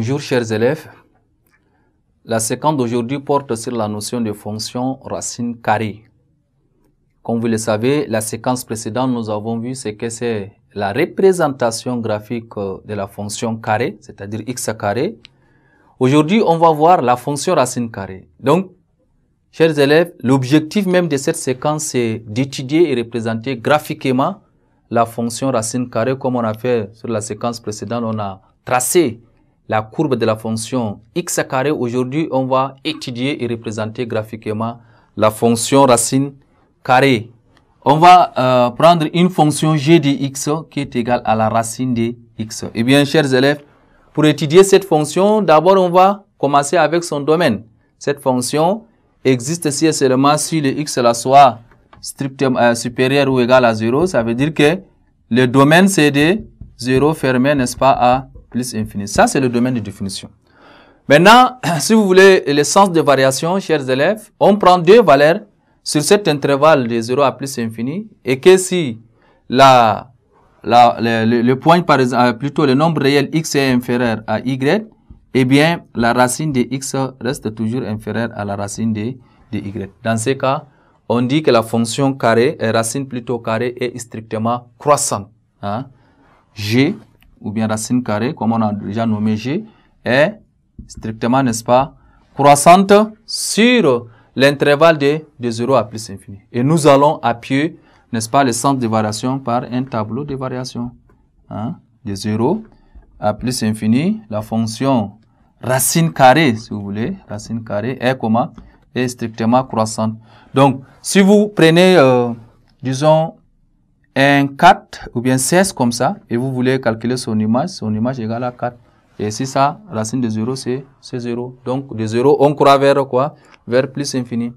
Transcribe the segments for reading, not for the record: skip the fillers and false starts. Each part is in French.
Bonjour chers élèves. La séquence d'aujourd'hui porte sur la notion de fonction racine carrée. Comme vous le savez, la séquence précédente, nous avons vu ce que c'est la représentation graphique de la fonction carrée, c'est-à-dire x carré. Aujourd'hui, on va voir la fonction racine carrée. Donc, chers élèves, l'objectif même de cette séquence, c'est d'étudier et représenter graphiquement la fonction racine carrée, comme on a fait sur la séquence précédente. On a tracé la courbe de la fonction x carré. Aujourd'hui, on va étudier et représenter graphiquement la fonction racine carrée. On va prendre une fonction g de x qui est égale à la racine de x. Eh bien, chers élèves, pour étudier cette fonction, d'abord, on va commencer avec son domaine. Cette fonction existe si et seulement si le x là soit strictement supérieur ou égal à 0. Ça veut dire que le domaine, c'est de 0 fermé, n'est-ce pas, à plus infini. Ça, c'est le domaine de définition. Maintenant, si vous voulez le sens de variation, chers élèves, on prend deux valeurs sur cet intervalle de 0 à plus infini, et que si le point, par exemple, plutôt le nombre réel x est inférieur à y, eh bien, la racine de x reste toujours inférieure à la racine de y. Dans ce cas, on dit que la fonction carrée, racine plutôt carrée, est strictement croissante. Hein? G, ou bien racine carrée, comme on a déjà nommé G, est strictement, n'est-ce pas, croissante sur l'intervalle de 0 à plus infini. Et nous allons appuyer, n'est-ce pas, le sens de variation par un tableau de variation. Hein? De 0 à plus infini, la fonction racine carrée, si vous voulez, racine carrée est comment? Est strictement croissante. Donc, si vous prenez, disons, un 4 ou bien 16 comme ça, et vous voulez calculer son image égale à 4. Et si ça, racine de 0, c'est 0. Donc, de 0, on croit vers quoi? Vers plus infini.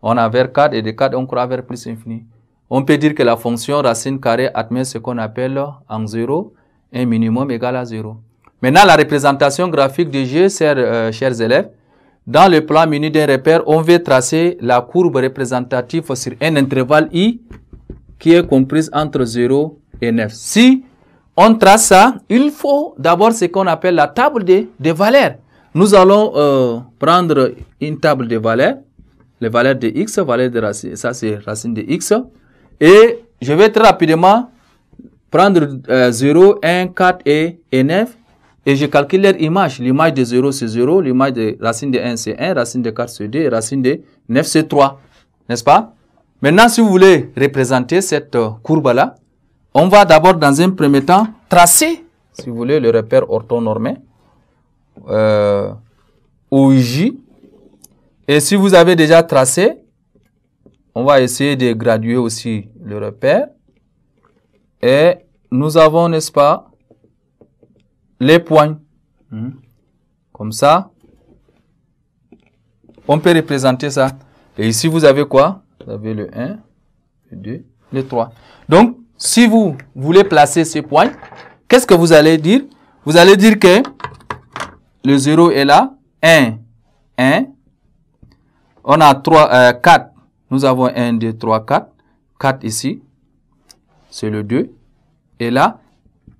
On a vers 4 et de 4, on croit vers plus infini. On peut dire que la fonction racine carrée admet ce qu'on appelle en 0, un minimum égal à 0. Maintenant, la représentation graphique de G, chers élèves, dans le plan muni d'un repère, on veut tracer la courbe représentative sur un intervalle I qui est comprise entre 0 et 9. Si on trace ça, il faut d'abord ce qu'on appelle la table de valeurs. Nous allons prendre une table de valeurs, les valeurs de x, valeurs de racine, ça c'est racine de x, et je vais très rapidement prendre 0, 1, 4 et 9, et je calcule leur image. L'image de 0 c'est 0, l'image de racine de 1 c'est 1, racine de 4 c'est 2, et racine de 9 c'est 3, n'est-ce pas? Maintenant, si vous voulez représenter cette courbe-là, on va d'abord, dans un premier temps, tracer, si vous voulez, le repère orthonormé, OJ. Et si vous avez déjà tracé, on va essayer de graduer aussi le repère. Et nous avons, n'est-ce pas, les points. Comme ça, on peut représenter ça. Et ici, vous avez quoi? Vous avez le 1, le 2, le 3. Donc, si vous voulez placer ces points, qu'est-ce que vous allez dire? Vous allez dire que le 0 est là, 1, 1. On a 3, 4. Nous avons 1, 2, 3, 4. 4 ici. C'est le 2. Et là,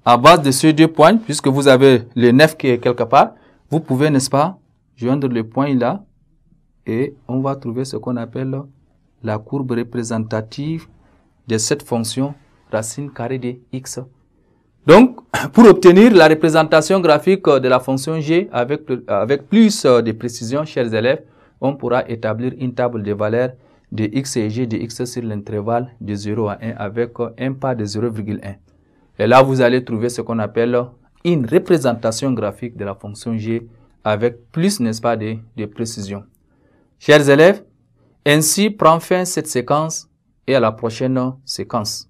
à base de ces deux points, puisque vous avez le 9 qui est quelque part, vous pouvez, n'est-ce pas, joindre le point là. Et on va trouver ce qu'on appelle la courbe représentative de cette fonction racine carrée de x. Donc, pour obtenir la représentation graphique de la fonction g avec plus de précision, chers élèves, on pourra établir une table de valeurs de x et g de x sur l'intervalle de 0 à 1 avec un pas de 0,1. Et là, vous allez trouver ce qu'on appelle une représentation graphique de la fonction g avec plus, n'est-ce pas, de précision. Chers élèves, ainsi prend fin cette séquence et à la prochaine séquence.